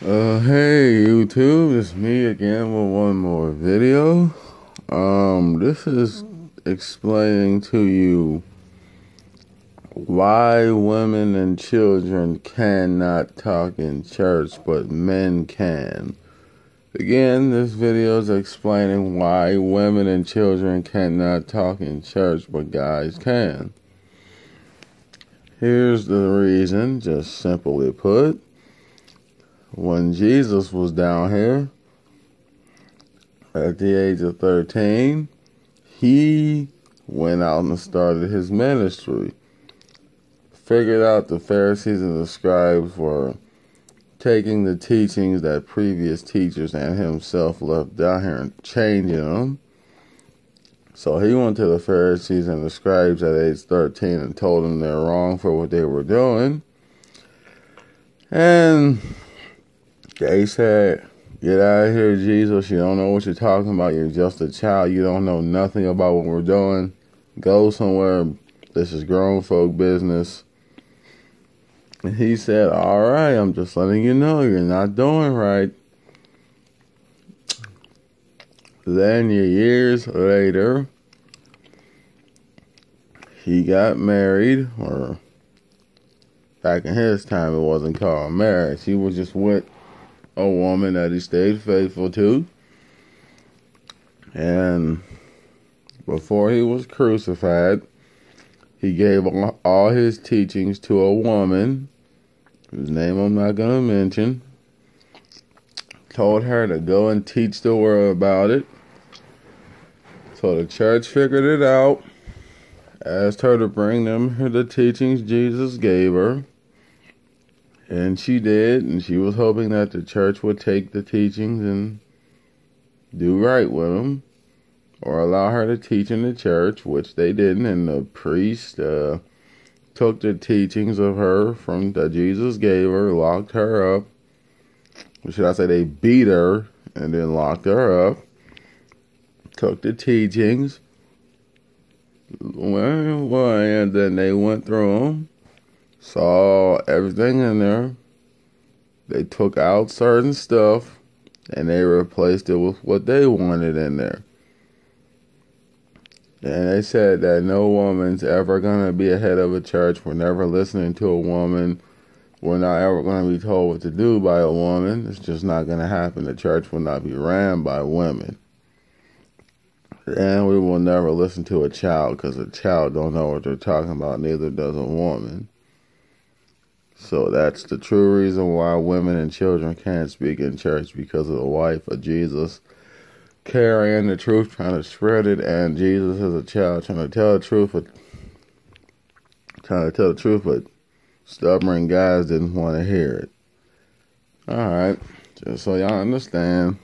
Hey YouTube, it's me again with one more video. This is explaining to you why women and children cannot talk in church, but men can. Again, this video is explaining why women and children cannot talk in church, but guys can. Here's the reason, just simply put. When Jesus was down here at the age of 13, he went out and started his ministry. Figured out the Pharisees and the scribes were taking the teachings that previous teachers and himself left down here and changing them. So he went to the Pharisees and the scribes at age 13 and told them they're wrong for what they were doing. And they said, "Get out of here, Jesus. You don't know what you're talking about. You're just a child. You don't know nothing about what we're doing. Go somewhere. This is grown folk business." And he said, "All right, I'm just letting you know you're not doing right." Then years later, he got married, or back in his time, it wasn't called marriage. He was just with a woman that he stayed faithful to. And before he was crucified, he gave all his teachings to a woman, whose name I'm not going to mention. Told her to go and teach the world about it. So the church figured it out, asked her to bring them the teachings Jesus gave her. And she did, and she was hoping that the church would take the teachings and do right with them, or allow her to teach in the church, which they didn't. And the priest took the teachings of her from that Jesus gave her, locked her up. Or should I say they beat her and then locked her up. Took the teachings, and then they went through them. Saw everything in there. They took out certain stuff and they replaced it with what they wanted in there. And they said that no woman's ever going to be a head of a church. We're never listening to a woman. We're not ever going to be told what to do by a woman. It's just not going to happen. The church will not be ran by women. And we will never listen to a child, because a child don't know what they're talking about. Neither does a woman. So that's the true reason why women and children can't speak in church, because of the wife of Jesus carrying the truth, trying to spread it, and Jesus as a child trying to tell the truth, but stubborn guys didn't want to hear it. All right, just so y'all understand.